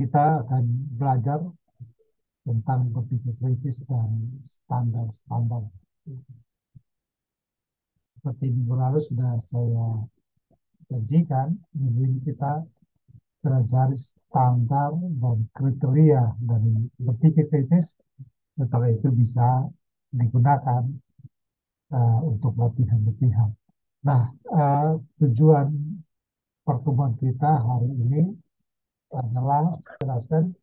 kita akan belajar tentang berpikir kritis dan standar-standar. Seperti minggu lalu sudah saya janjikan, minggu ini kita pelajari standar dan kriteria dari berpikir kritis. Setelah itu bisa digunakan untuk latihan-latihan. Nah, tujuan pertemuan kita hari ini adalah menjelaskan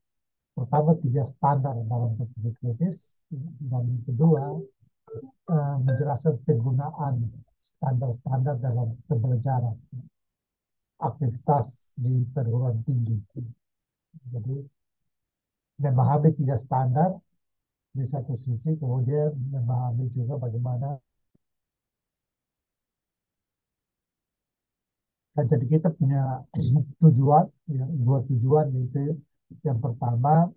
pertama tiga standar dalam berpikir kritis, dan kedua menjelaskan penggunaan standar-standar dalam pembelajaran aktivitas di perguruan tinggi. Jadi memahami tiga standar di satu sisi, kemudian memahami juga bagaimana. Dan jadi kita punya tujuan, ya, dua tujuan, yaitu yang pertama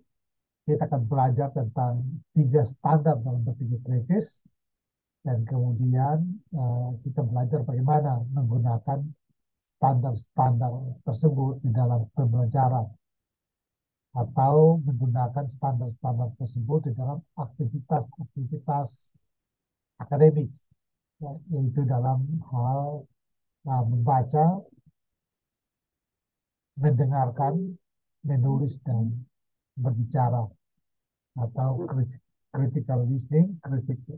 kita akan belajar tentang tiga standar dalam berpikir kritis, dan kemudian kita belajar bagaimana menggunakan standar-standar tersebut di dalam pembelajaran atau menggunakan standar-standar tersebut di dalam aktivitas-aktivitas akademik, ya, yaitu dalam hal membaca, mendengarkan, menulis, dan berbicara, atau critical listening,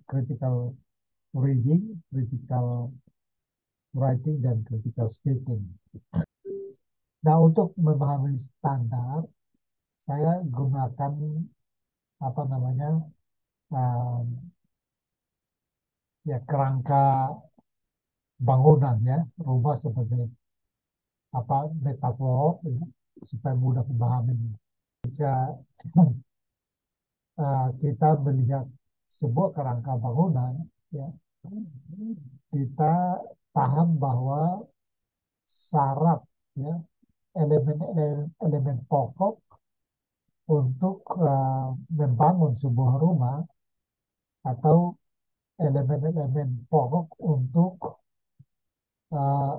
critical reading, critical writing, dan critical speaking. Nah, untuk memahami standar, saya gunakan apa namanya um, ya kerangka bangunan, ya, rumah sebagai apa metafor, ya, supaya mudah memahami. Jika kita melihat sebuah kerangka bangunan, ya, kita paham bahwa syarat, ya, elemen pokok untuk membangun sebuah rumah, atau elemen-elemen pokok untuk uh,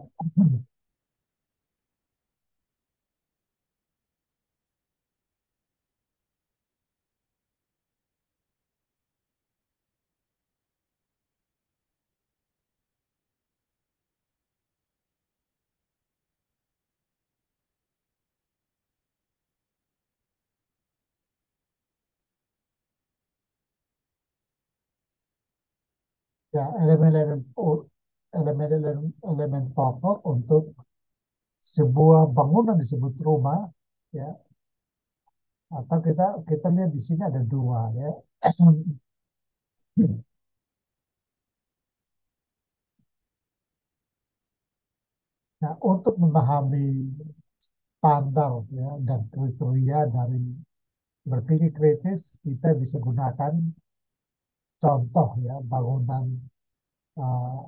ya, elemen pokok untuk sebuah bangunan disebut rumah, ya. Atau kita lihat di sini ada dua, ya. Nah, untuk memahami standar, ya, dan kriteria dari berpikir kritis, kita bisa gunakan contoh, ya, bangunan uh,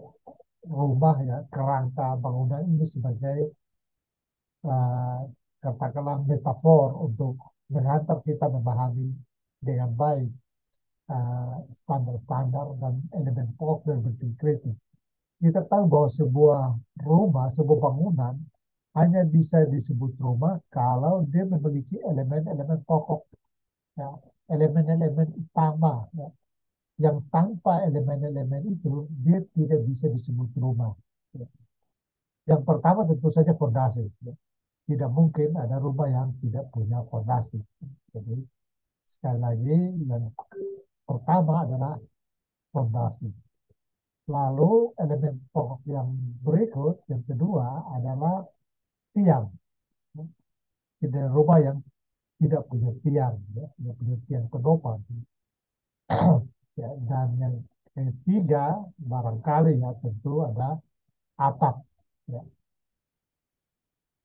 rumah, ya, kerangka bangunan ini sebagai uh, katakanlah metafor untuk mengantar kita memahami dengan baik standar-standar dan elemen pokok dan berpikir kritis. Kita tahu bahwa sebuah rumah, sebuah bangunan hanya bisa disebut rumah kalau dia memiliki elemen-elemen pokok, ya, elemen-elemen utama, ya. Yang tanpa elemen-elemen itu dia tidak bisa disebut rumah, ya. Yang pertama tentu saja fondasi, ya. Tidak mungkin ada rumah yang tidak punya fondasi. Jadi sekali lagi, yang pertama adalah fondasi. Lalu elemen pokok yang berikut, yang kedua adalah tiang. Tidak rumah yang tidak punya tiang, ya, tidak punya tiang penopang. Ya, dan yang ketiga barangkali, ya, tentu ada atap, ya.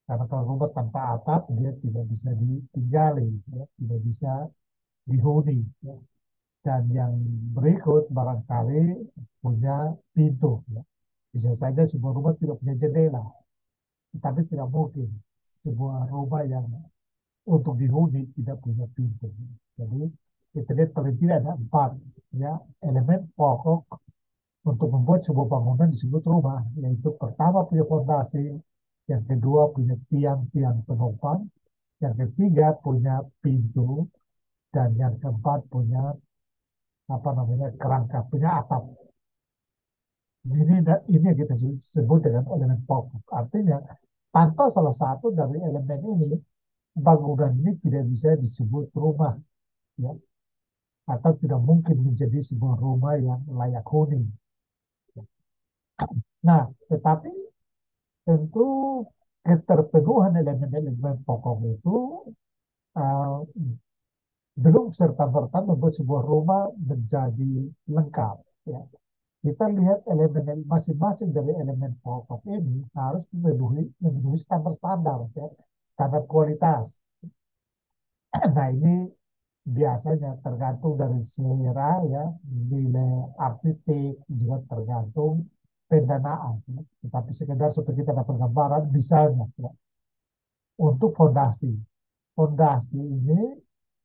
Karena kalau rumah tanpa atap dia tidak bisa ditinggali, ya, tidak bisa dihuni, ya. Dan yang berikut barangkali punya pintu, ya. Bisa saja sebuah rumah tidak punya jendela, tapi tidak mungkin sebuah rumah yang untuk dihuni tidak punya pintu. Jadi kita lihat paling tidak ada empat, ya, elemen pokok untuk membuat sebuah bangunan disebut rumah, yaitu pertama punya fondasi, yang kedua punya tiang-tiang penopang, yang ketiga punya pintu, dan yang keempat punya apa namanya kerangka, punya atap. Ini yang kita sebut dengan elemen pokok. Artinya tanpa salah satu dari elemen ini, bangunan ini tidak bisa disebut rumah, ya, atau tidak mungkin menjadi sebuah rumah yang layak huni. Nah, tetapi tentu keterpenuhan elemen-elemen pokok itu uh, belum serta-merta membuat sebuah rumah menjadi lengkap. Ya. Kita lihat elemen masing-masing dari elemen pokok ini harus memenuhi standar-standar, ya, standar kualitas. Nah, ini biasanya tergantung dari selera, ya, nilai artistik, juga tergantung pendanaan, ya. Tetapi sekedar seperti kita dapat gambaran, misalnya, ya, untuk fondasi. Fondasi ini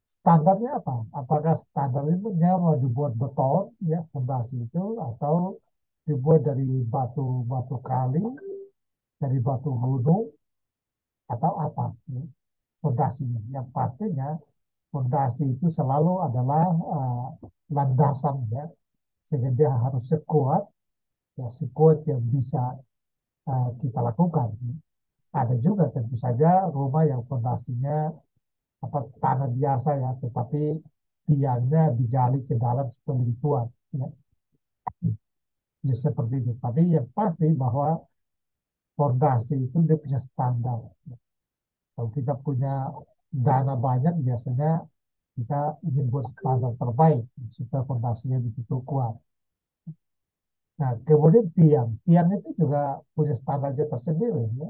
standarnya apa? Apakah standar itu mau dibuat beton, ya, fondasi itu, atau dibuat dari batu-batu kali, dari batu gunung, atau apa, ya, fondasinya? Yang pastinya fondasi itu selalu adalah landasan, ya, sehingga dia harus sekuat, ya, sekuat yang bisa kita lakukan. Ada juga tentu saja rumah yang fondasinya apa tanah biasa, ya, tetapi tiangnya digali ke dalam supaya lebih kuat, ya. Ya, seperti itu. Tapi yang pasti bahwa fondasi itu dia punya standar. Kalau kita punya dana banyak, biasanya kita ingin buat standar terbaik supaya fondasinya begitu kuat. Nah, kemudian tiang. Tiang itu juga punya standarnya tersendiri, ya.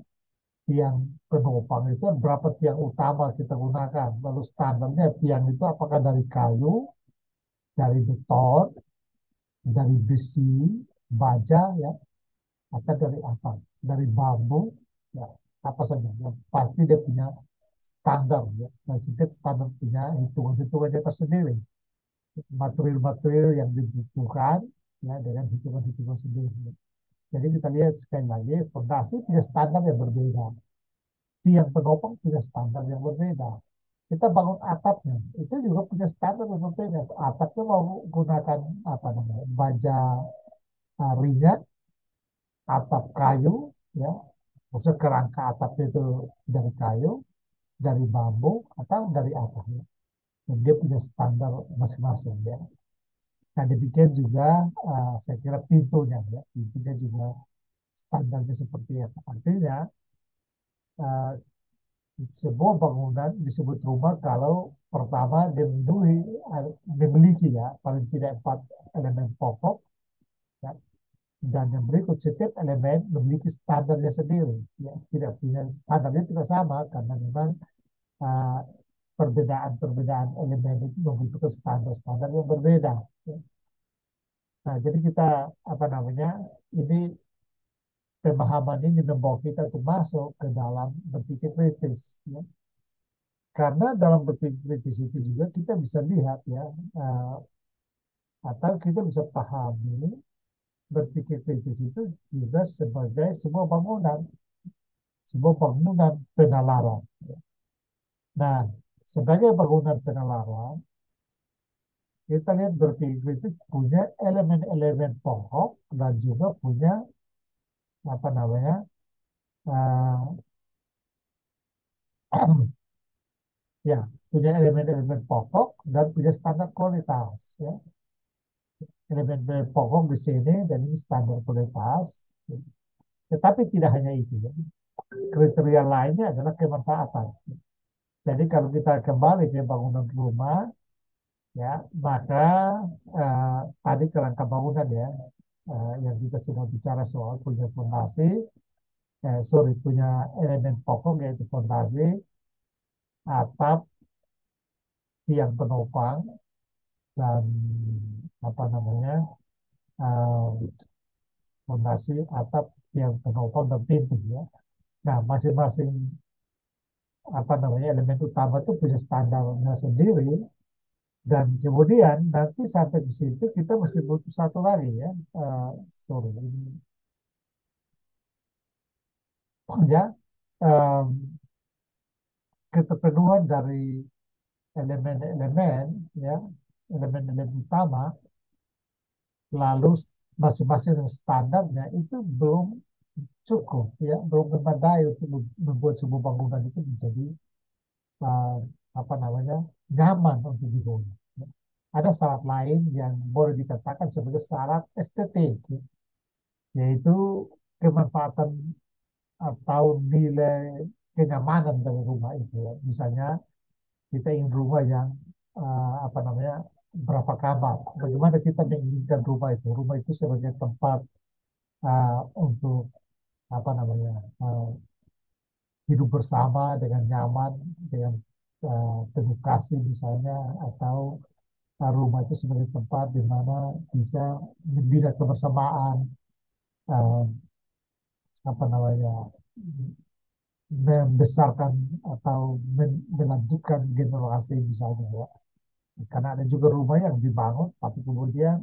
Tiang penopang itu berapa tiang utama kita gunakan. Lalu standarnya tiang itu apakah dari kayu, dari beton, dari besi, baja, ya, atau dari apa? Dari bambu, ya, apa saja. Yang pasti dia punya standar, ya. Dan setiap standar punya hitungan-hitungannya tersendiri. Material-material yang dibutuhkan, ya, dengan hitungan-hitungan sendiri. Jadi kita lihat sekali lagi, fondasi punya standar yang berbeda. Tiang penopang punya standar yang berbeda. Kita bangun atapnya, itu juga punya standar yang berbeda. Atapnya mau gunakan apa namanya, baja ringan, atap kayu, ya, maksudnya kerangka atapnya itu dari kayu, dari bambu, atau dari apa, ya. Dan dia punya standar masing-masing, ya. Nah, demikian juga saya kira pintunya, ya, pintunya juga standarnya seperti apa. Artinya uh, sebuah bangunan disebut rumah kalau pertama dia memiliki, ya, paling tidak 4 elemen pokok, ya. Dan yang berikut, setiap elemen memiliki standarnya sendiri, ya. Tidak punya standarnya tidak sama karena memang uh, perbedaan-perbedaan elemen itu membutuhkan standar-standar yang berbeda, ya. Nah, jadi kita apa namanya, ini pemahaman ini membawa kita untuk masuk ke dalam berpikir kritis, ya. Karena dalam berpikir kritis itu juga kita bisa lihat, ya, uh, atau kita bisa pahami berpikir kritis itu juga sebagai sebuah bangunan penalaran. Nah, sebagai bangunan penalaran, kita lihat berpikir kritis punya elemen-elemen pokok dan juga punya apa namanya, uh, ya, punya elemen-elemen pokok dan punya standar kualitas, ya. Elemen pokok di sini dan ini standar kualitas. Tetapi tidak hanya itu, ya. Kriteria lainnya adalah kemanfaatan. Jadi kalau kita kembali ke bangunan rumah, ya, maka tadi kerangka bangunan, ya, yang kita sudah bicara soal punya fondasi, punya elemen pokok yaitu fondasi, atap, tiang penopang, dan apa namanya, eh, fondasi, atap, tiang penopang, dan pintu, ya. Nah, masing-masing apa namanya elemen utama itu punya standarnya sendiri, dan kemudian nanti sampai di situ kita masih butuh satu lagi, ya. Eh, sorry, ya, em, keterpenuhan dari elemen-elemen, ya, elemen-elemen utama, lalu masing-masing standarnya itu belum cukup, ya, belum memadai untuk membuat sebuah bangunan itu menjadi uh, apa namanya, nyaman untuk dihuni. Ada syarat lain yang boleh dikatakan sebagai syarat estetik, ya, yaitu kemanfaatan atau nilai kenyamanan dari rumah itu. Ya. Misalnya kita ingin rumah yang apa namanya, berapa kamar. Bagaimana kita menginginkan rumah itu? Rumah itu sebagai tempat untuk apa namanya, hidup bersama dengan nyaman, dengan penuh kasih misalnya, atau rumah itu sebagai tempat di mana bisa membina kebersamaan, uh, apa namanya, membesarkan atau melanjutkan generasi misalnya, ya. Karena ada juga rumah yang dibangun tapi kemudian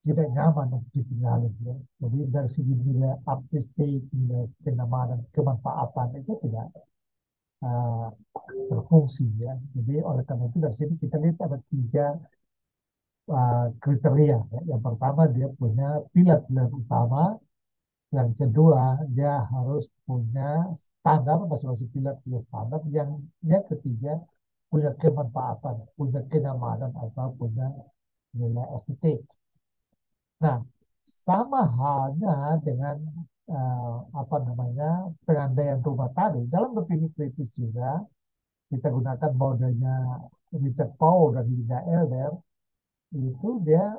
tidak nyaman untuk ditinggali, ya. Jadi dari segi nilai artistik, nilai kenyamanan, kemanfaatan itu tidak uh, berfungsi, ya. Jadi oleh karena itu dari sini kita lihat ada tiga kriteria, ya. Yang pertama dia punya pilar-pilar utama. Yang kedua, dia harus punya standar, masing-masing pilar punya standar. Yang ketiga, punya kemanfaatan, punya kenyamanan, atau punya nilai estetik. Nah, sama halnya dengan apa namanya, pengandaian rumah tadi. Dalam berpikir kritis juga, kita gunakan modelnya Richard Powell dan Linda Elder, itu dia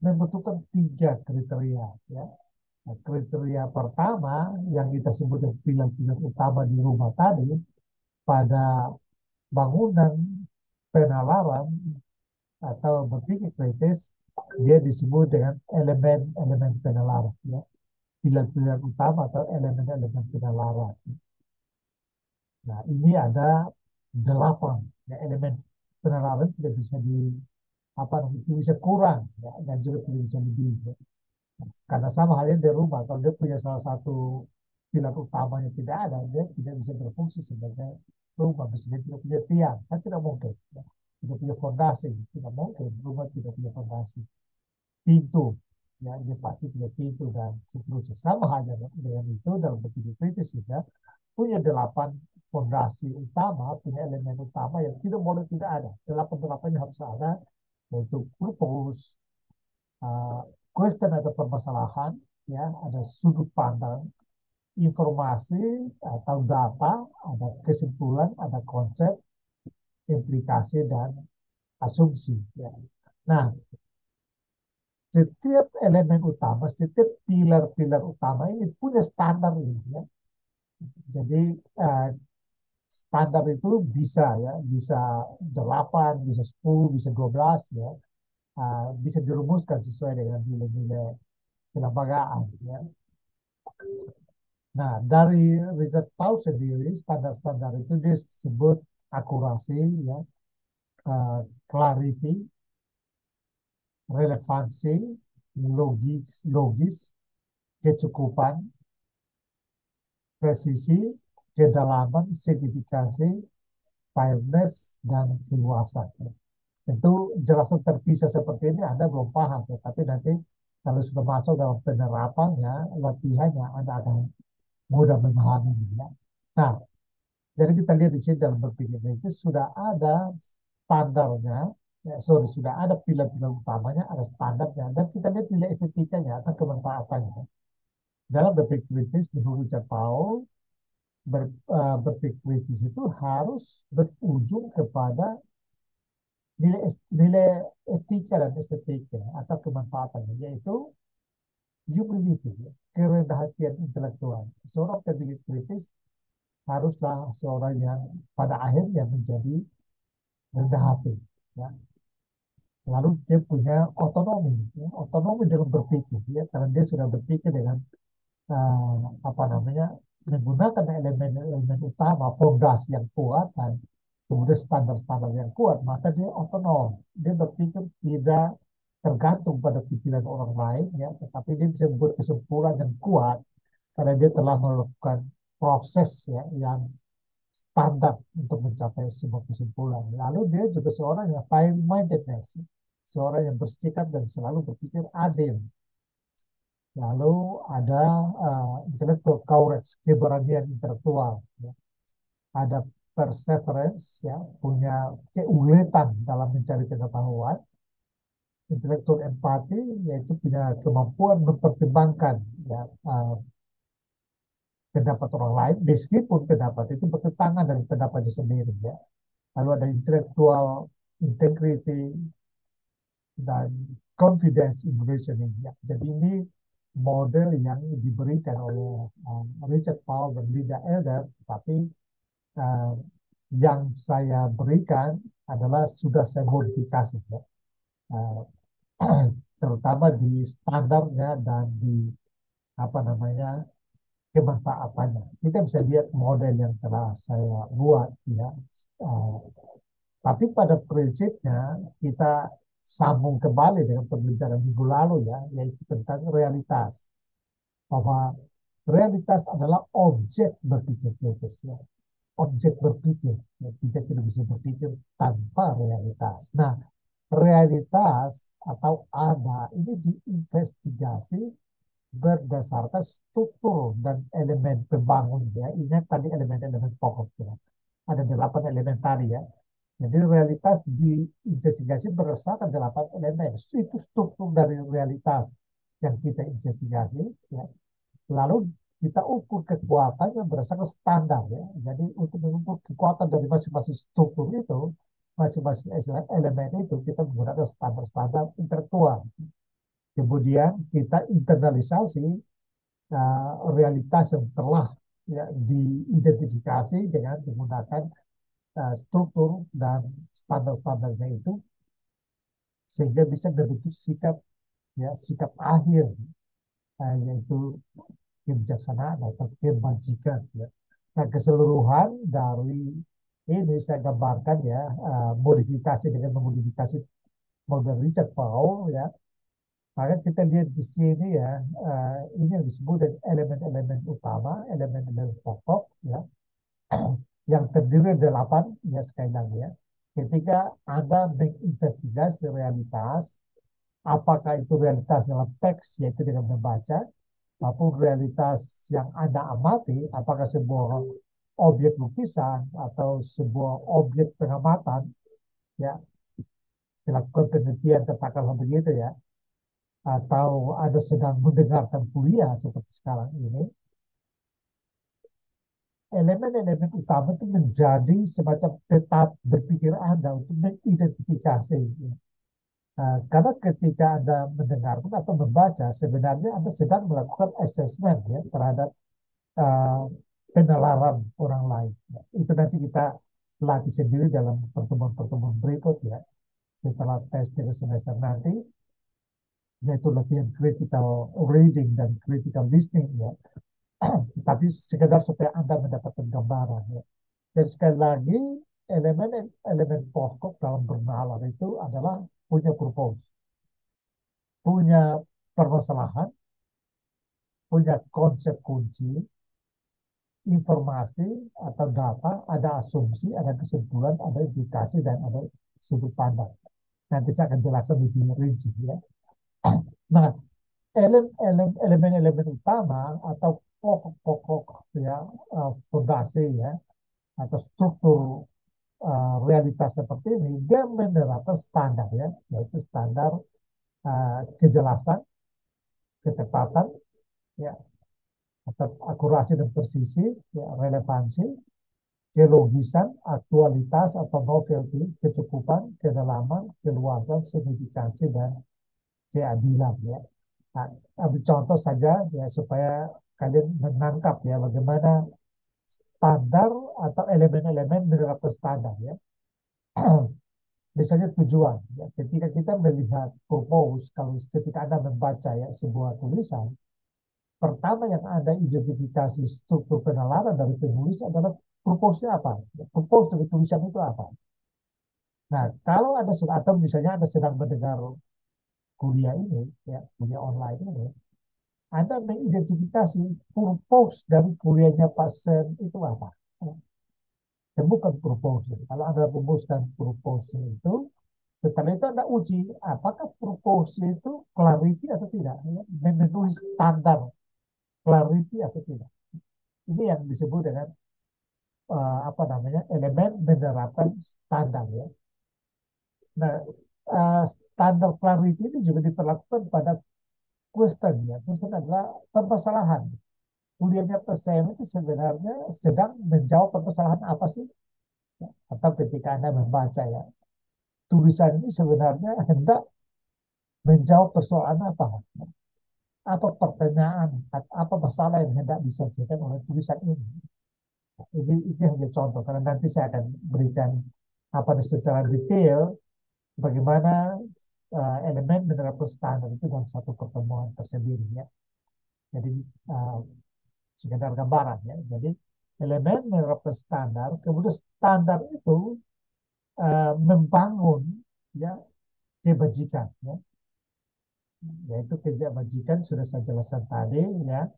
membutuhkan tiga kriteria, ya. Nah, kriteria pertama yang kita sebut pilar-pilar utama di rumah tadi, pada bangunan penalaran atau berpikir kritis, dia disebut dengan elemen-elemen penalaran, ya. Pilar-pilar utama atau elemen-elemen penalaran. Nah, ini ada 8, ya, elemen penalaran tidak bisa di apa namanya, bisa kurang, ya, dan juga tidak bisa lebih, ya. Karena sama halnya di rumah, kalau dia punya salah satu pilar utamanya tidak ada, dia tidak bisa berfungsi sebagai rumah. Misalnya tidak punya tiang, kan tidak mungkin, ya. Tidak punya fondasi, tidak mungkin rumah tidak punya fondasi. Pintu, ya, dia pasti punya pintu dan seterusnya. Sama halnya dengan itu dalam berpikir kritis juga punya 8 fondasi utama, punya elemen utama yang tidak boleh tidak ada. 8-8-nya harus ada untuk purpose, uh, question atau permasalahan, ya, ada sudut pandang, informasi atau data, ada kesimpulan, ada konsep, implikasi, dan asumsi, ya. Nah, setiap elemen utama, setiap pilar-pilar utama ini punya standar ini, ya. Jadi uh, standar itu bisa, ya, bisa 8, bisa 10, bisa 12, ya. Bisa dirumuskan sesuai dengan nilai-nilai kelembagaan, ya. Nah, dari Richard Paul sendiri, standar-standar itu disebut akurasi, ya, clarity, relevansi, logis, kecukupan, presisi, kedalaman, signifikansi, fairness, dan keluasan. Tentu jelas terpisah seperti ini Anda belum paham, ya. Tapi nanti kalau sudah masuk dalam penerapannya, latihannya, Anda akan mudah memahami, ya. Nah, jadi kita lihat di sini dalam berpikir itu sudah ada standarnya, ya, sorry, sudah ada pilar-pilar utamanya, ada standarnya, dan kita lihat nilai estetikanya atau kemanfaatannya. Dalam berpikir kritis, menurut Paul, berpikir kritis itu harus berujung kepada nilai etika dan estetika atau kemanfaatannya, yaitu humility, ya, kerendahan hatian intelektual. Seorang pemikir kritis haruslah seorang yang pada akhirnya menjadi rendah hati, ya. Lalu dia punya otonomi, ya, otonomi dalam berpikir, ya, karena dia sudah berpikir dengan apa namanya, menggunakan elemen-elemen utama, fondasi yang kuat, dan kemudian standar-standar yang kuat, maka dia otonom. Dia berpikir tidak tergantung pada pikiran orang lain, ya, tetapi dia bisa membuat kesimpulan yang kuat karena dia telah melakukan proses, ya, yang standar untuk mencapai sebuah kesimpulan. Lalu dia juga seorang yang fine-mindedness, seorang yang bersikap dan selalu berpikir adil. Lalu ada intellectual courage, keberanian intelektual. Ya. Ada perseverance, ya, punya keuletan dalam mencari pengetahuan. Intellectual empathy, yaitu punya kemampuan mempertimbangkan, ya, pendapat orang lain, meskipun pendapat itu bertentangan dengan pendapatnya sendiri. Ya. Lalu ada intellectual integrity dan confidence in reasoning. Ya. Jadi ini model yang diberikan oleh Richard Powell dan Linda Elder, tapi uh, yang saya berikan adalah sudah saya modifikasi, ya. Uh, terutama di standarnya dan di apa namanya kemanfaatannya. Kita bisa lihat model yang telah saya buat, ya. Uh, tapi pada prinsipnya kita sambung kembali dengan pembicaraan minggu lalu, ya, yaitu tentang realitas. Bahwa realitas adalah objek berpikir kritis, ya. Objek berpikir, ya. Kita tidak bisa berpikir tanpa realitas. Nah, realitas atau ada ini diinvestigasi berdasarkan struktur dan elemen pembangun, ya. Ingat tadi elemen-elemen pokok, ya. Ada 8 elemen tadi, ya. Jadi realitas diinvestigasi berdasarkan 8 elemen. Itu struktur dari realitas yang kita investigasi, ya. Lalu kita ukur kekuatannya berdasarkan standar, ya. Jadi untuk mengukur kekuatan dari masing-masing struktur itu, masing-masing elemen itu kita menggunakan standar-standar intelektual. Kemudian kita internalisasi realitas yang telah, ya, diidentifikasi dengan menggunakan struktur dan standar-standarnya itu, sehingga bisa berbentuk sikap, ya, sikap akhir, yaitu kebijaksanaan atau kebajikan, ya. Nah, keseluruhan dari ini saya gambarkan, ya, modifikasi dengan memodifikasi model Richard Powell, ya. Maka kita lihat di sini, ya, ini yang disebut dengan elemen-elemen utama, elemen-elemen pokok, ya, yang terdiri dari 8, ya, sekali lagi, ya. Ketika Anda menginvestigasi realitas, apakah itu realitas dalam teks, yaitu dengan membaca, maupun realitas yang Anda amati, apakah sebuah objek lukisan atau sebuah objek pengamatan, ya, dilakukan penelitian katakanlah begitu, ya, atau ada sedang mendengarkan kuliah seperti sekarang ini, elemen-elemen utama itu menjadi semacam tetap berpikir Anda untuk mengidentifikasi. Karena ketika Anda mendengarkan atau membaca, sebenarnya Anda sedang melakukan assessment, ya, terhadap uh, penalaran orang lain. Ya. Itu nanti kita latih sendiri dalam pertemuan-pertemuan berikut, ya. Setelah tes 3 semester nanti, yaitu latihan critical reading dan critical listening, ya. Tapi sekedar supaya Anda mendapatkan gambaran, ya. Dan sekali lagi, elemen-elemen pokok dalam bernalar itu adalah punya purpose, punya permasalahan, punya konsep kunci, informasi atau data, ada asumsi, ada kesimpulan, ada indikasi, dan ada sudut pandang. Nanti saya akan jelaskan lebih rinci, ya. Nah, elemen-elemen utama atau pokok-pokok, ya, fondasi, ya, atau struktur realitas seperti ini, dia menerapkan standar, ya, yaitu standar kejelasan, ketepatan, ya, atau akurasi dan presisi, ya, relevansi, kelogisan, aktualitas atau novelty, kecukupan, kedalaman, keluasan, signifikansi, dan keadilan, ya. Nah, ambil contoh saja, ya, supaya kalian menangkap, ya, bagaimana standar atau elemen-elemen menerapkan standar, ya. Misalnya tujuan, ya. Ketika kita melihat purpose, kalau ketika Anda membaca, ya, sebuah tulisan, pertama yang Anda identifikasi struktur penalaran dari penulis adalah purpose-nya apa? Purpose dari tulisan itu apa? Nah, kalau Anda sudah, atau misalnya Anda sedang mendengar kuliah ini, ya, kuliah online ini, Anda mengidentifikasi purpose dari kuliahnya Pak Sen itu apa? temukan proposal. Kalau Anda rumuskan proposal itu, setelah itu Anda uji apakah proposal itu clarity atau tidak, ya, memenuhi standar clarity atau tidak. Ini yang disebut dengan apa namanya elemen menerapkan standar ya. Nah, standar clarity ini juga diperlakukan pada question ya. Question adalah permasalahan. Kuliahnya PSM itu sebenarnya sedang menjawab permasalahan apa sih? Atau ketika Anda membaca ya, tulisan ini sebenarnya hendak menjawab persoalan apa? Apa pertanyaan, apa masalah yang hendak diselesaikan oleh tulisan ini? Ini hanya contoh, karena nanti saya akan berikan apa secara detail bagaimana elemen menerapkan standar itu dalam satu pertemuan tersendiri ya. Jadi uh, sekedar gambaran ya. Jadi elemen menerapkan standar, kemudian standar itu membangun ya kebajikan ya. Yaitu kebajikan sudah saya jelaskan tadi ya.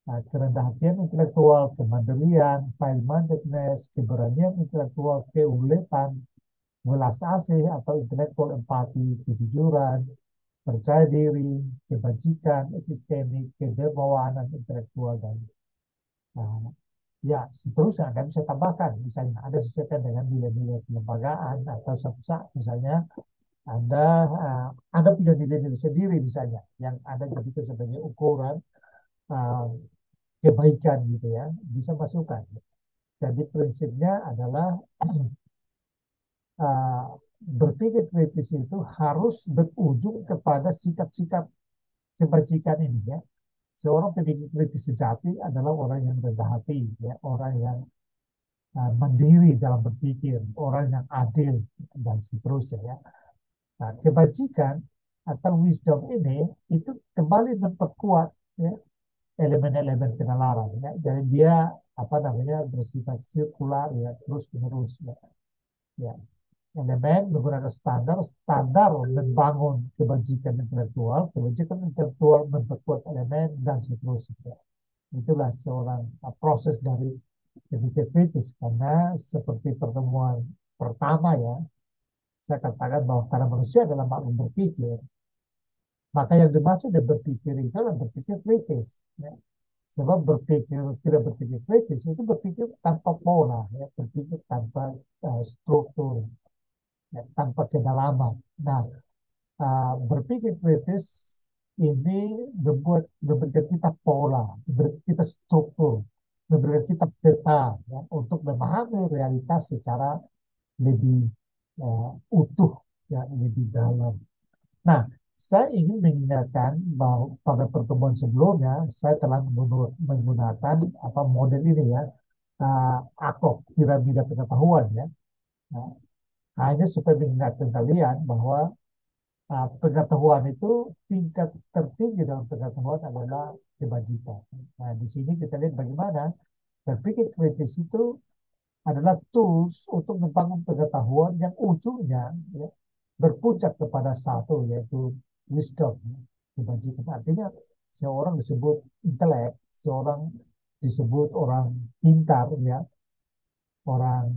Nah, kerendahan hatian intelektual, kemandirian, file-mindedness, keberanian intelektual, keuletan, welas asih atau intelektual empati, kejujuran, percaya diri, kebajikan, epistemik, kedermawanan intelektual, dan nah, ya seterusnya. Dan bisa tambahkan, misalnya ada sesuatu dengan nilai-nilai kelembagaan atau satu saat misalnya Anda Anda punya nilai-nilai sendiri misalnya yang Anda jadikan sebagai ukuran uh, kebaikan gitu ya, bisa masukkan. Jadi prinsipnya adalah uh, berpikir kritis itu harus berujung kepada sikap-sikap kebajikan ini ya. Seorang pendidik kritis sejati adalah orang yang rendah hati, ya, orang yang mandiri dalam berpikir, orang yang adil dan seterusnya. Ya. Nah, kebajikan atau wisdom ini itu kembali memperkuat ya, elemen-elemen penalaran. Ya. Jadi dia apa namanya bersifat sirkular ya, terus menerus. Ya. Ya. Elemen menggunakan standar, standar membangun kebajikan intelektual memperkuat elemen dan seterusnya. Itulah seorang proses dari berpikir kritis, karena seperti pertemuan pertama ya, saya katakan bahwa karena manusia adalah makhluk berpikir, maka yang dimaksud dari berpikir itu adalah berpikir kritis. Ya. Sebab berpikir tidak berpikir kritis itu berpikir tanpa pola, ya, berpikir tanpa struktur, ya, tanpa kedalaman. Nah, berpikir kritis ini memberikan kita pola, memberikan kita struktur, memberikan kita peta ya, untuk memahami realitas secara lebih utuh, ya, lebih dalam. Nah, saya ingin mengingatkan bahwa pada pertemuan sebelumnya saya telah menggunakan apa model ini ya, ACOF, piramida pengetahuan ya. Nah, hanya supaya mengingatkan kalian bahwa pengetahuan itu tingkat tertinggi dalam pengetahuan adalah kebajikan. Nah, di sini kita lihat bagaimana berpikir kritis itu adalah tools untuk membangun pengetahuan yang ujungnya ya, berpuncak kepada satu, yaitu wisdom, kebajikan. Artinya seorang disebut intelek, seorang disebut orang pintar, ya, orang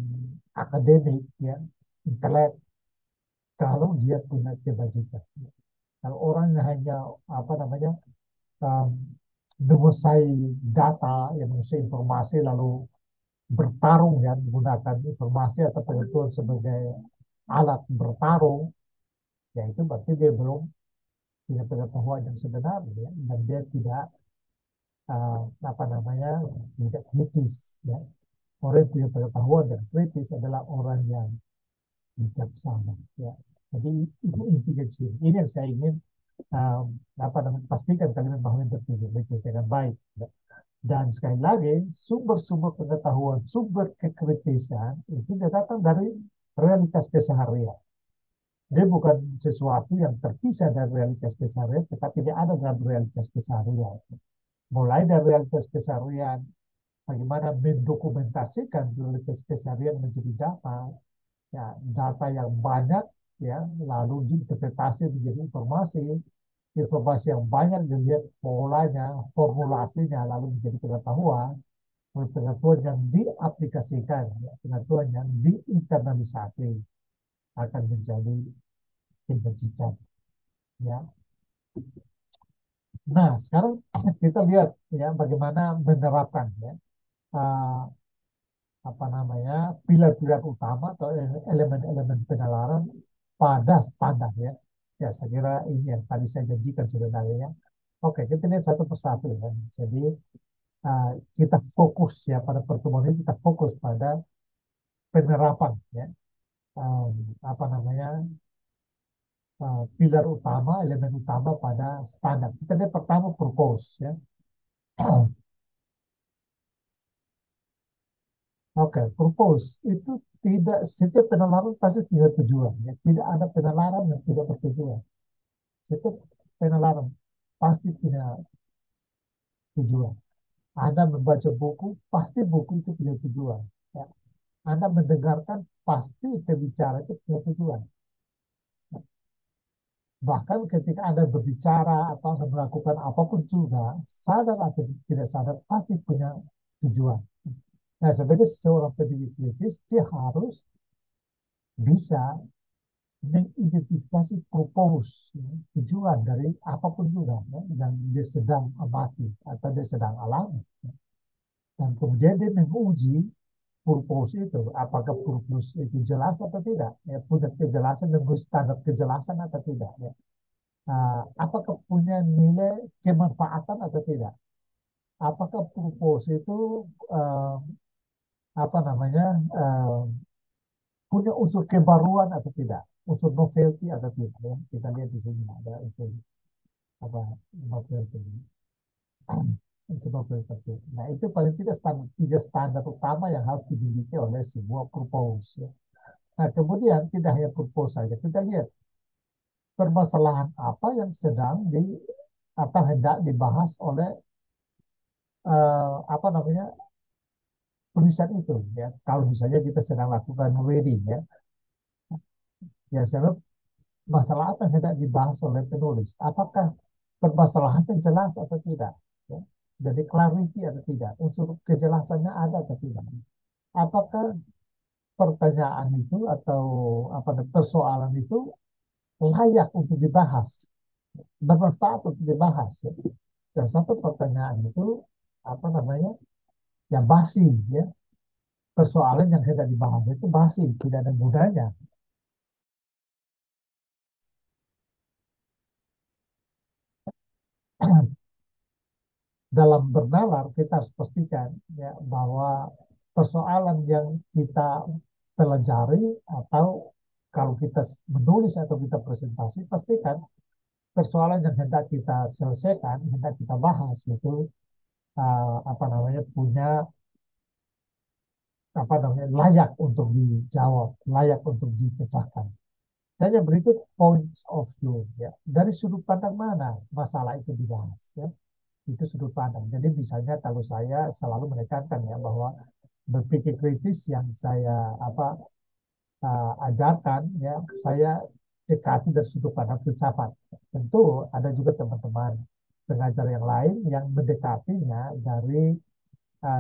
akademik, ya, intelek, kalau dia punya kebajikan. Kalau orang yang hanya apa namanya um, menguasai data, yang menguasai informasi lalu bertarung ya menggunakan informasi atau pengetahuan sebagai alat bertarung, ya itu berarti dia belum punya pengetahuan yang sebenarnya ya, dan dia tidak apa namanya tidak kritis ya. Orang yang punya pengetahuan dan kritis adalah orang yang bijaksana ya. Jadi itu intinya sih. Ini yang saya ingin um, apa namanya pastikan kalian memahami berpikir dengan baik ya. Dan sekali lagi, sumber-sumber pengetahuan, sumber kekritisan itu datang dari realitas keseharian. Dia bukan sesuatu yang terpisah dari realitas keseharian, tetapi dia ada dalam realitas keseharian. Mulai dari realitas keseharian, bagaimana mendokumentasikan realitas keseharian menjadi data, ya, data yang banyak, ya, lalu diinterpretasi menjadi informasi, informasi yang banyak dilihat polanya, formulasinya, lalu menjadi pengetahuan, pengetahuan yang diaplikasikan, ya, pengetahuan yang diinternalisasi akan menjadi kebajikan. Ya. Nah, sekarang kita lihat ya bagaimana menerapkan ya uh, apa namanya pilar-pilar utama atau elemen-elemen penalaran pada standar ya. Ya, saya kira ini yang tadi saya janjikan sebenarnya. Oke, kita lihat satu persatu ya. Jadi uh, kita fokus ya pada pertemuan ini kita fokus pada penerapan ya um, apa namanya pilar utama, elemen utama pada standar. Kita lihat pertama purpose ya. Oke, purpose itu tidak setiap penalaran pasti punya tujuan. Ya. Tidak ada penalaran yang tidak bertujuan. Setiap penalaran pasti punya tujuan. Anda membaca buku, pasti buku itu punya tujuan. Ya. Anda mendengarkan, pasti pembicara itu punya tujuan. Bahkan ketika Anda berbicara atau Anda melakukan apapun juga, sadar atau tidak sadar, pasti punya tujuan. Nah, sebagai seorang pendidik kritis, dia harus bisa mengidentifikasi purpose, ya, tujuan dari apapun juga ya, yang dia sedang amati atau dia sedang alami. Ya. Dan kemudian dia menguji purpose itu, apakah purpose itu jelas atau tidak, ya, punya kejelasan dan standar kejelasan atau tidak. Ya. Apakah punya nilai kemanfaatan atau tidak? Apakah purpose itu uh, apa namanya uh, punya unsur kebaruan atau tidak, unsur novelty atau tidak? Ya. Kita lihat di sini ada itu apa novelty. Untuk novelty. Nah itu paling tidak standar, tiga standar utama yang harus dimiliki oleh sebuah purpose. Ya. Nah kemudian tidak hanya purpose saja, kita lihat permasalahan apa yang sedang atau hendak dibahas oleh apa namanya tulisan itu ya. Kalau misalnya kita sedang lakukan reading ya, biasanya masalah apa yang hendak dibahas oleh penulis? Apakah permasalahan yang jelas atau tidak? Ya. Jadi clarity atau tidak? Unsur kejelasannya ada atau tidak? Apakah pertanyaan itu atau apa persoalan itu layak untuk dibahas, bermanfaat untuk dibahas? Ya. Dan satu pertanyaan itu apa namanya? Ya basi ya. Persoalan yang hendak dibahas itu basi, tidak ada gunanya. Dalam bernalar kita harus pastikan ya, bahwa persoalan yang kita pelajari atau kalau kita menulis atau kita presentasi, pastikan persoalan yang hendak kita selesaikan, hendak kita bahas itu apa namanya punya apa namanya layak untuk dijawab, layak untuk dipecahkan. Dan yang berikut points of view ya. Dari sudut pandang mana masalah itu dibahas ya. Itu sudut pandang. Jadi misalnya kalau saya selalu menekankan ya bahwa berpikir kritis yang saya apa ajarkan ya saya dekati dari sudut pandang filsafat. Tentu ada juga teman-teman pengajar yang lain yang mendekatinya dari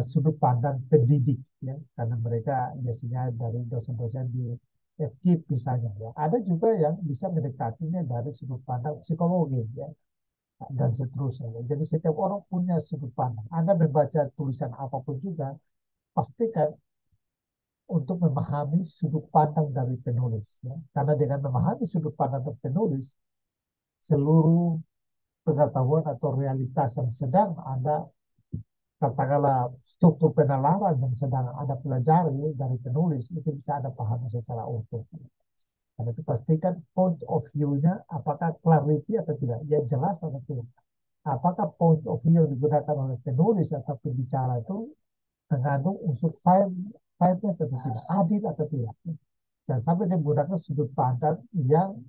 sudut pandang pendidik ya karena mereka biasanya dari dosen-dosen di FKIP misalnya ya. Ada juga yang bisa mendekatinya dari sudut pandang psikologi ya dan seterusnya. Jadi setiap orang punya sudut pandang. Anda membaca tulisan apapun juga, pastikan untuk memahami sudut pandang dari penulis. Ya. Karena dengan memahami sudut pandang dari penulis, seluruh pengetahuan atau realitas yang sedang Anda, katakanlah struktur penalaran yang sedang Anda pelajari dari penulis, itu bisa Anda pahami secara utuh. Karena itu pastikan point of view-nya apakah clarity atau tidak, ya jelas atau tidak. Apakah point of view yang digunakan oleh penulis atau pembicara itu mengandung unsur fairness atau tidak, adil atau tidak. Dan sampai dia menggunakan sudut pandang yang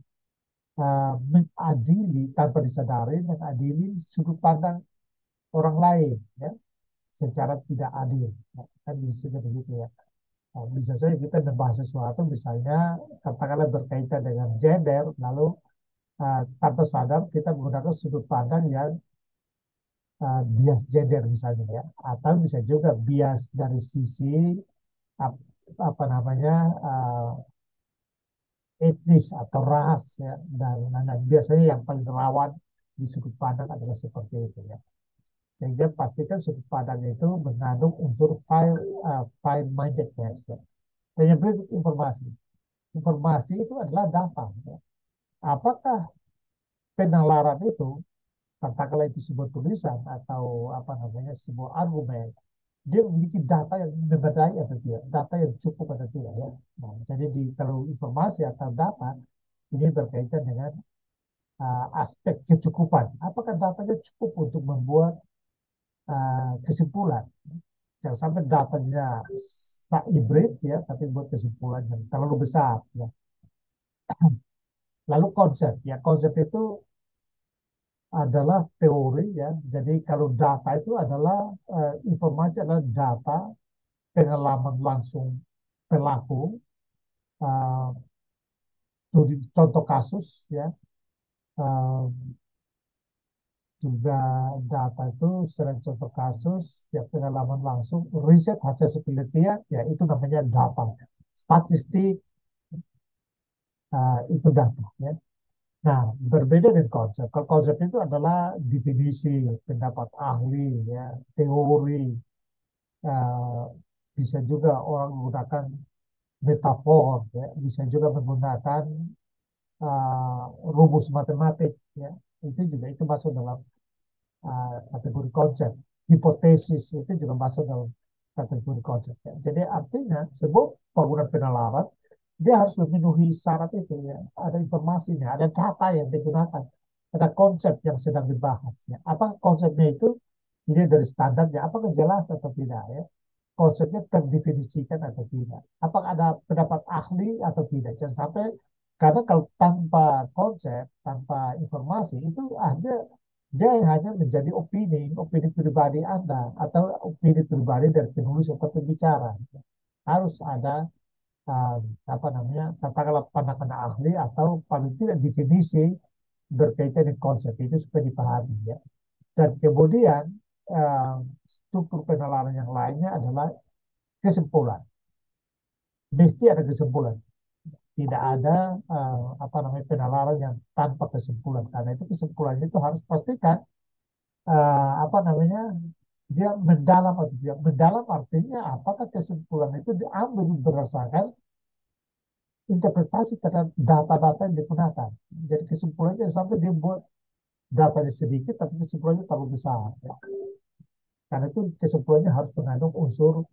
mengadili tanpa disadari, mengadili sudut pandang orang lain ya, secara tidak adil. Nah, kan bisa begitu ya. Nah, bisa saja kita membahas sesuatu misalnya katakanlah berkaitan dengan gender, lalu tanpa sadar kita menggunakan sudut pandang yang bias gender misalnya ya, atau bisa juga bias dari sisi ap- apa namanya etnis atau ras ya, dan biasanya yang paling rawan di sudut pandang adalah seperti itu ya. Sehingga pastikan sudut pandang itu mengandung unsur fine mindedness ya. Dan yang berikut informasi. Informasi itu adalah data. Ya. Apakah penalaran itu, katakanlah itu sebuah tulisan atau apa namanya sebuah argumen, dia memiliki data yang memadai atau tidak, data yang cukup atau tidak ya. Nah, jadi kalau informasi atau data ini berkaitan dengan aspek kecukupan. Apakah datanya cukup untuk membuat kesimpulan? Jangan sampai datanya tak hibrid ya, tapi buat kesimpulan yang terlalu besar ya. Lalu konsep ya, konsep itu adalah teori ya. Jadi kalau data itu adalah informasi adalah data pengalaman langsung pelaku, uh, contoh kasus ya, uh, juga data itu selain contoh kasus ya pengalaman langsung, riset hasil penelitian ya itu namanya data. Statistik itu data ya. Nah, berbeda dengan konsep. Kalau konsep itu adalah definisi, pendapat ahli, ya, teori. eh, Bisa juga orang menggunakan metafor, ya. Bisa juga menggunakan eh, rumus matematik, ya. Itu juga itu masuk dalam kategori konsep. Hipotesis itu juga masuk dalam kategori konsep. Ya. Jadi artinya sebuah bangunan penalaran dia harus memenuhi syarat itu ya. Ada informasinya, ada data yang digunakan, ada konsep yang sedang dibahas. Ya. Apa konsepnya itu? Ini dari standarnya, apakah jelas atau tidak ya? Konsepnya terdefinisikan atau tidak? Apakah ada pendapat ahli atau tidak? Jangan sampai karena kalau tanpa konsep, tanpa informasi itu ada dia hanya menjadi opini pribadi Anda atau opini pribadi dari penulis atau pembicara. Harus ada uh, apa namanya katakanlah pandangan ahli atau paling tidak definisi berkaitan dengan konsep itu supaya dipahami ya. Dan kemudian uh, struktur penalaran yang lainnya adalah kesimpulan. Mesti ada kesimpulan. Tidak ada apa namanya penalaran yang tanpa kesimpulan. Karena itu kesimpulannya itu harus pastikan apa namanya dia mendalam atau tidak mendalam artinya apakah kesimpulan itu diambil berdasarkan interpretasi terhadap data-data yang digunakan. Jadi kesimpulannya sampai dia buat datanya sedikit tapi kesimpulannya terlalu besar. Ya. Karena itu kesimpulannya harus mengandung unsur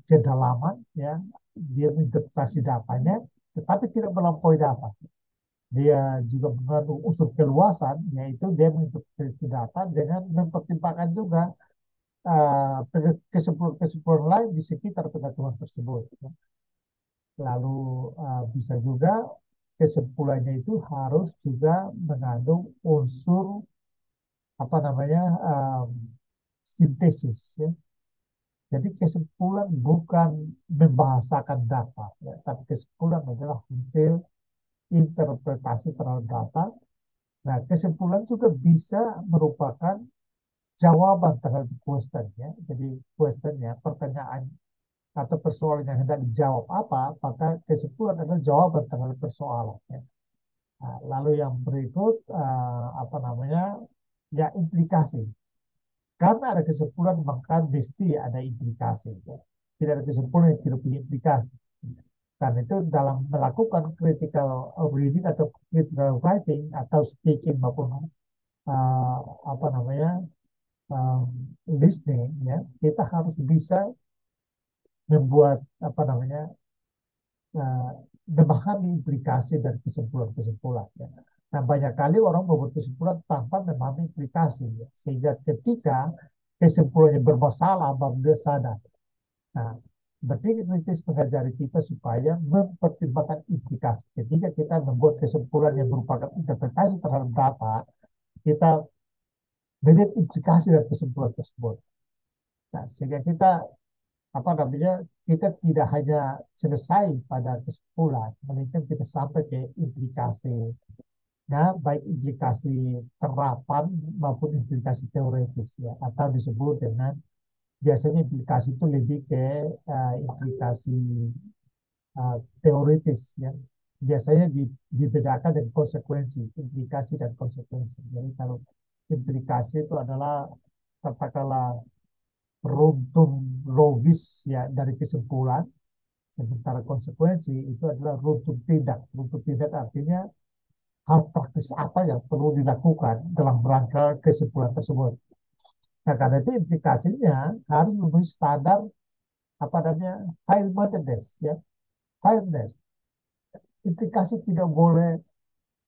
kedalaman, ya, dia menginterpretasi datanya, tetapi tidak melampaui data. Dia juga mengandung unsur keluasan, yaitu dia menginterpretasi data dengan mempertimbangkan juga kesimpulan-kesimpulan lain di sekitar pengetahuan tersebut. Ya. Lalu bisa juga kesimpulannya itu harus juga mengandung unsur apa namanya sintesis. Ya. Jadi kesimpulan bukan membahasakan data, ya, tapi kesimpulan adalah hasil interpretasi terhadap data. Nah, kesimpulan juga bisa merupakan jawaban terhadap question, ya. Jadi questionnya, pertanyaan atau persoalan yang hendak dijawab apa, maka kesimpulan adalah jawaban terhadap persoalan. Ya. Nah, lalu yang berikut apa namanya, ya implikasi. Karena ada kesimpulan maka mesti ada implikasi. Ya. Tidak ada kesimpulan yang tidak punya implikasi. Karena itu dalam melakukan critical reading atau critical writing atau speaking maupun uh, apa namanya um, listening, ya kita harus bisa membuat apa namanya uh, memahami implikasi dan kesimpulan-kesimpulan. Ya. Nah banyak kali orang membuat kesimpulan tanpa memahami implikasi, ya. Sehingga ketika kesimpulannya bermasalah baru dia sadar. Nah, berpikir kritis mengajari kita supaya mempertimbangkan implikasi. Ketika kita membuat kesimpulan yang merupakan interpretasi terhadap data, kita melihat implikasi dari kesimpulan tersebut. Nah, sehingga kita apa namanya kita tidak hanya selesai pada kesimpulan, melainkan kita sampai ke implikasi. Nah, baik implikasi terapan maupun implikasi teoretis ya, atau disebut dengan biasanya implikasi itu lebih ke implikasi teoritis ya. Biasanya dibedakan dengan konsekuensi, implikasi dan konsekuensi. Jadi kalau implikasi itu adalah katakanlah runtun logis ya dari kesimpulan, sementara konsekuensi itu adalah runtun tindak. Runtun tindak artinya hal praktis apa yang perlu dilakukan dalam rangka kesimpulan tersebut. Nah, karena itu implikasinya harus memenuhi standar apa namanya fairness ya, fairness. Implikasi tidak boleh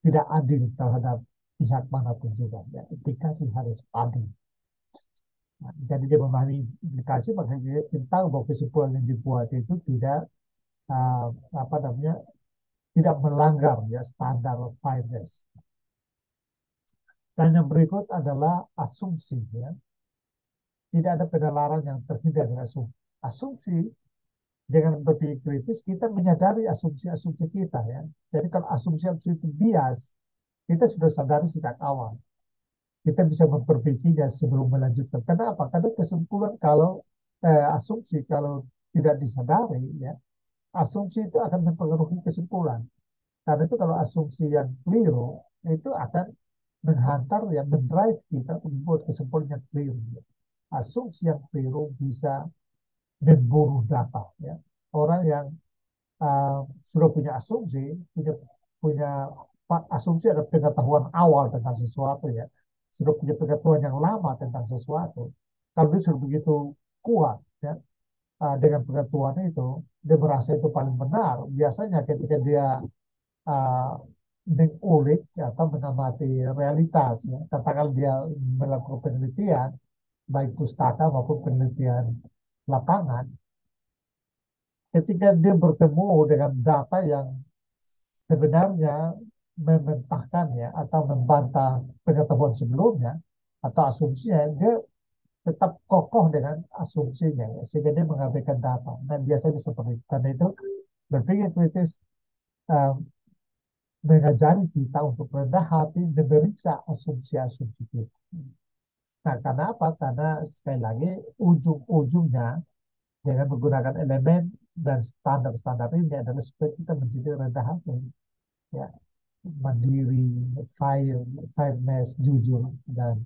tidak adil terhadap pihak manapun juga. Ya. Implikasi harus adil. Nah, jadi dia memahami implikasi, makanya dia tahu bahwa kesimpulan yang dibuat itu tidak uh, apa namanya tidak melanggar ya standar fairness. Dan yang berikut adalah asumsi ya. Tidak ada penalaran yang terhindar dari asumsi. Asumsi dengan berpikir kritis kita menyadari asumsi-asumsi kita ya. Jadi kalau asumsi-asumsi itu bias, kita sudah sadari sejak awal. Kita bisa memperbaikinya sebelum melanjutkan. Kenapa? Karena kesimpulan kalau asumsi kalau tidak disadari ya, asumsi itu akan mempengaruhi kesimpulan. Karena itu kalau asumsi yang keliru itu akan menghantar ya, mendrive kita membuat kesimpulan yang keliru. Ya. Asumsi yang keliru bisa memburu data. Ya. Orang yang sudah punya asumsi, punya punya asumsi ada pengetahuan awal tentang sesuatu ya, sudah punya pengetahuan yang lama tentang sesuatu. Kalau dia sudah begitu kuat ya, dengan pengetahuan itu, dia merasa itu paling benar. Biasanya ketika dia uh, mengulik atau mengamati realitas, ya, katakan dia melakukan penelitian, baik pustaka maupun penelitian lapangan, ketika dia bertemu dengan data yang sebenarnya mementahkan ya atau membantah pengetahuan sebelumnya atau asumsinya, dia tetap kokoh dengan asumsinya ya, sehingga dia mengabaikan data. Nah biasanya seperti itu. Karena itu berpikir kritis uh, mengajari kita untuk rendah hati memeriksa asumsi-asumsi kita. Nah karena apa? Karena sekali lagi ujung-ujungnya dengan menggunakan elemen dan standar-standar ini adalah supaya kita menjadi rendah hati ya, mandiri, fair, fairness, jujur, dan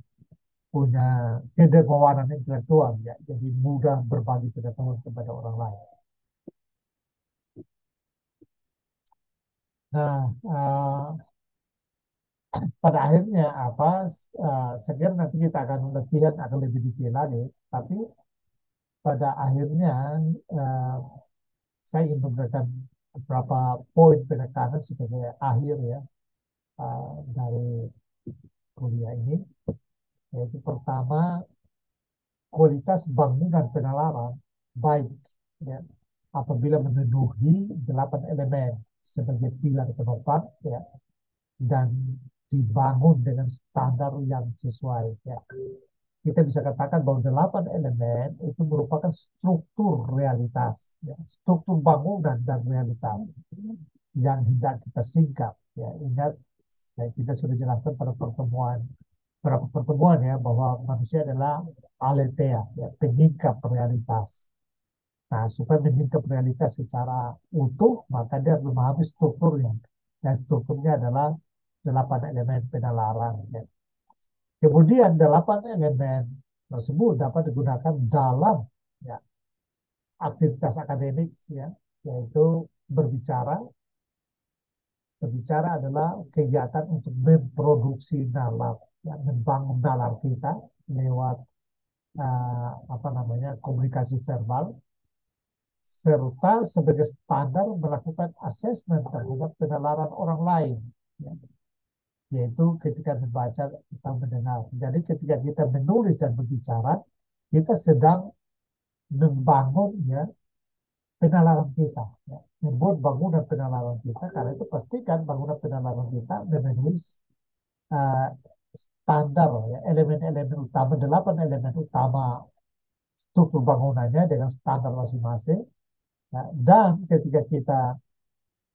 punya kedermawanan intelektual ya, jadi mudah berbagi pengetahuan kepada orang lain. Nah, pada akhirnya apa? Saya kira nanti kita akan latihan akan lebih detail lagi, tapi pada akhirnya uh, saya ingin memberikan beberapa poin penekanan sebagai akhir ya dari kuliah ini, yaitu pertama kualitas bangunan penalaran baik ya, apabila memenuhi 8 elemen sebagai pilar penopang ya, dan dibangun dengan standar yang sesuai ya. Kita bisa katakan bahwa 8 elemen itu merupakan struktur realitas ya, struktur bangunan dan realitas yang hendak kita singkap ya. Ingat ya, kita sudah jelaskan pada pertemuan beberapa pertemuan ya bahwa manusia adalah aletheia ya, penyingkap realitas. Nah, supaya menyingkap realitas secara utuh, maka dia harus memahami strukturnya. Dan strukturnya adalah 8 elemen penalaran. Ya. Kemudian 8 elemen tersebut dapat digunakan dalam ya, aktivitas akademik, ya, yaitu berbicara. Berbicara adalah kegiatan untuk memproduksi nalar, ya, membangun nalar kita lewat apa namanya komunikasi verbal, serta sebagai standar melakukan asesmen terhadap penalaran orang lain, ya, yaitu ketika membaca atau mendengar. Jadi ketika kita menulis dan berbicara, kita sedang membangun ya, penalaran kita, ya, membuat bangunan penalaran kita. Karena itu pastikan bangunan penalaran kita memenuhi uh, standar ya, elemen-elemen utama, 8 elemen utama struktur bangunannya dengan standar masing-masing. Ya, dan ketika kita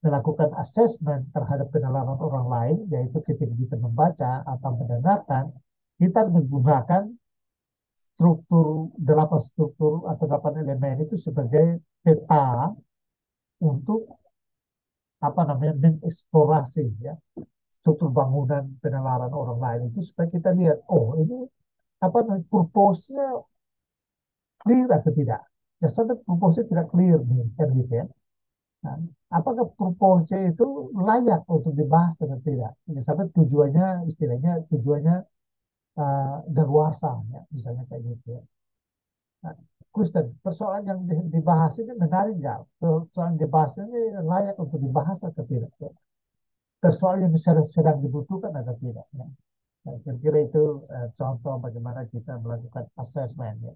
melakukan assessment terhadap penalaran orang lain, yaitu ketika kita membaca atau mendengarkan, kita menggunakan delapan struktur atau delapan elemen itu sebagai peta untuk apa namanya mengeksplorasi ya struktur bangunan penalaran orang lain itu supaya kita lihat, oh ini apa namanya purpose-nya clear atau tidak. Jasanya purpose-nya tidak clear nih, kan gitu ya. Nah, apakah purpose itu layak untuk dibahas atau tidak? Misalnya tujuannya, istilahnya tujuannya daluarsa, ya, misalnya kayak gitu ya. Nah, Kristen, persoalan yang dibahas ini menarik nggak? Persoalan yang dibahas ini layak untuk dibahas atau tidak? Ya? Persoalan yang sedang dibutuhkan atau tidak? Ya? Nah, kira-kira itu contoh bagaimana kita melakukan assessment ya,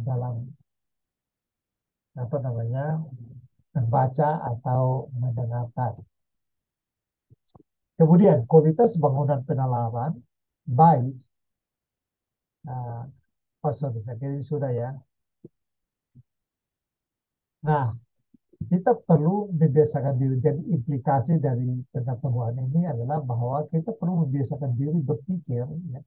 dalam apa namanya membaca atau mendengarkan. Kemudian kualitas bangunan penalaran baik. Oh, sorry, saya kira ini sudah ya. Nah, kita perlu membiasakan diri. Jadi implikasi dari pengetahuan ini adalah bahwa kita perlu membiasakan diri berpikir, ya,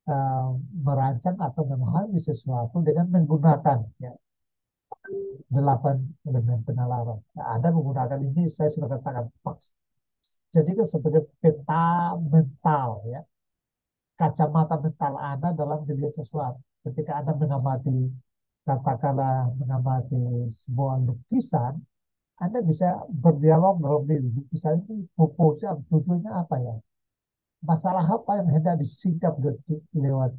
uh, merancang atau memahami sesuatu dengan menggunakan ya, delapan elemen penalaran. Nah, Anda menggunakan ini, saya sudah katakan, jadi kan sebagai peta mental, ya, kacamata mental Anda dalam melihat sesuatu. Ketika Anda mengamati, katakanlah mengamati sebuah lukisan, Anda bisa berdialog dalam diri. Lukisan itu purpose tujuannya apa ya? Masalah apa yang hendak disingkap lewat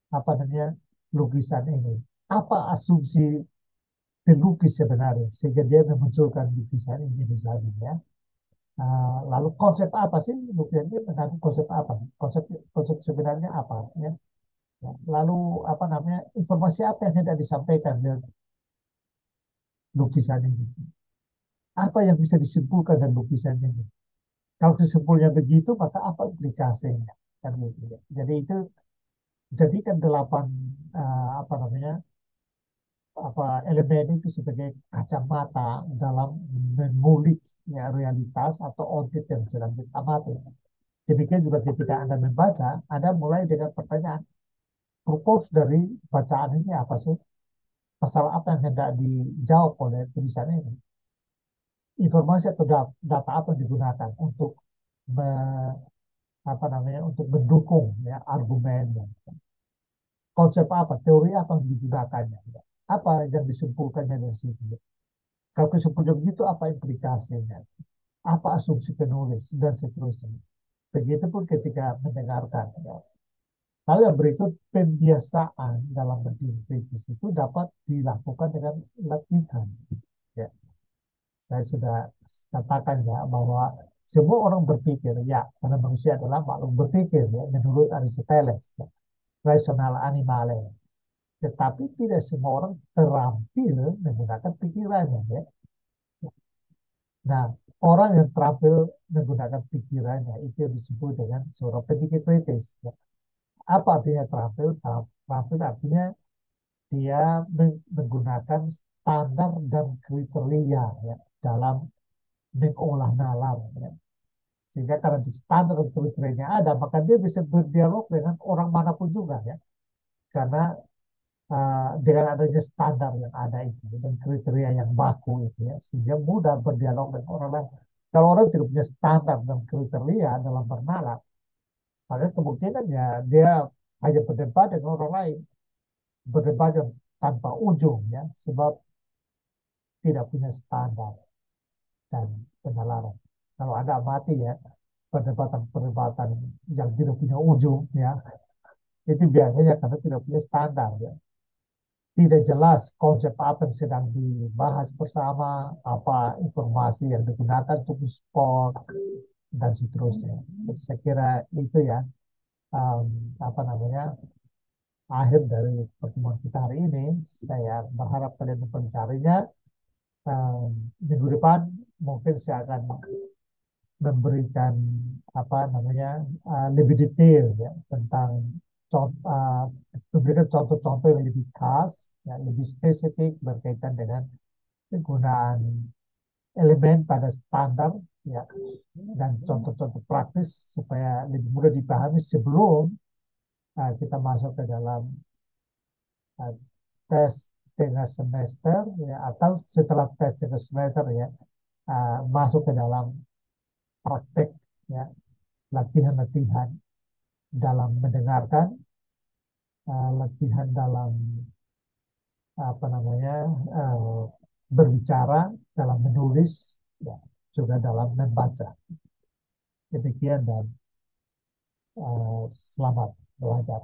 apa namanya lukisan ini? Apa asumsi pelukis sebenarnya sehingga dia memunculkan lukisan ini misalnya ya. Lalu konsep apa sih lukisan ini mengandung konsep apa? Konsep konsep sebenarnya apa ya? Ya, lalu apa namanya informasi apa yang hendak disampaikan dengan lukisan ini? Apa yang bisa disimpulkan dari lukisan ini? Kalau kesimpulannya begitu, maka apa implikasinya? Kan gitu ya. Jadi itu jadikan delapan apa namanya apa elemen itu sebagai kacamata dalam mengulik ya, realitas atau objek yang sedang kita amati. Demikian juga ketika Anda membaca, Anda mulai dengan pertanyaan, purpose dari bacaan ini apa sih? Masalah apa yang hendak dijawab oleh tulisan ini? Informasi atau data apa yang digunakan untuk me, apa namanya untuk mendukung ya argumen, konsep apa, teori apa yang digunakannya, ya. Apa yang disimpulkannya dari situ. Kalau kesimpulannya begitu, apa implikasinya, apa asumsi penulis dan seterusnya. Begitupun ketika mendengarkan. Ya. Hal yang berikut, pembiasaan dalam berdiri kritis itu dapat dilakukan dengan latihan. Ya. Saya sudah katakan ya bahwa semua orang berpikir ya karena manusia adalah makhluk berpikir ya menurut Aristoteles ya, rasional animale. Tetapi tidak semua orang terampil menggunakan pikirannya ya. Nah, orang yang terampil menggunakan pikirannya itu yang disebut dengan seorang pemikir kritis ya. Apa artinya terampil? Terampil artinya dia menggunakan standar dan kriteria ya, dalam mengolah nalar ya. Sehingga karena di standar dan kriterianya ada, maka dia bisa berdialog dengan orang manapun juga ya. Karena dengan adanya standar yang ada itu dan kriteria yang baku itu ya, sehingga mudah berdialog dengan orang lain. Kalau orang tidak punya standar dan kriteria dalam bernalar, maka kemungkinan ya dia hanya berdebat dengan orang lain, berdebat yang tanpa ujung ya, sebab tidak punya standar dan penalaran. Kalau ada mati ya, perdebatan-perdebatan yang tidak punya ujung ya, itu biasanya karena tidak punya standar ya. Tidak jelas konsep apa yang sedang dibahas bersama, apa informasi yang digunakan untuk sport dan seterusnya. Jadi saya kira itu ya um, apa namanya akhir dari pertemuan kita hari ini. Saya berharap kalian mencarinya. Minggu depan mungkin saya akan memberikan apa namanya lebih detail ya tentang memberikan contoh-contoh yang lebih khas, ya, lebih spesifik berkaitan dengan penggunaan elemen pada standar ya dan contoh-contoh praktis supaya lebih mudah dipahami sebelum kita masuk ke dalam uh, tes tengah semester ya atau setelah tes tengah semester ya masuk ke dalam praktek ya latihan-latihan dalam mendengarkan, latihan dalam apa namanya uh, berbicara, dalam menulis, ya, juga dalam membaca. Demikian dan selamat belajar.